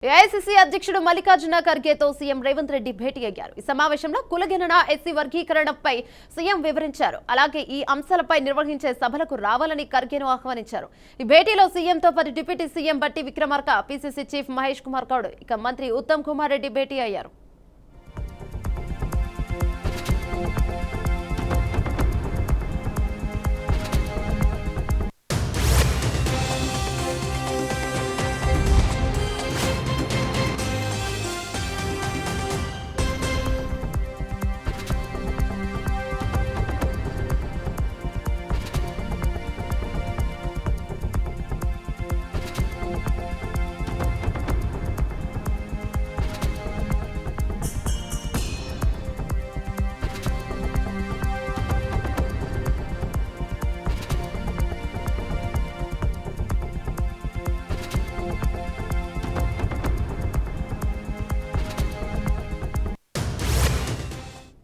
AICC అధ్యక్షుడు Mallikarjuna ఖర్గేతో CM Revanth Reddy భేటీ అయ్యారు. ఈ సమావేశంలో కులగణన, ఎస్సీ వర్గీకరణపై సీఎం వివరించారు. అలాగే ఈ అంశాలపై నిర్వహించే సభలకు రావాలని ఖర్గేను ఆహ్వానించారు. ఈ భేటీలో సీఎంతో పాటు డిప్యూటీ సీఎం బట్టి విక్రమార్క, పీసీసీ చీఫ్ మహేష్ కుమార్ గౌడ్, ఇక మంత్రి ఉత్తమ్ కుమార్ రెడ్డి భేటీ అయ్యారు.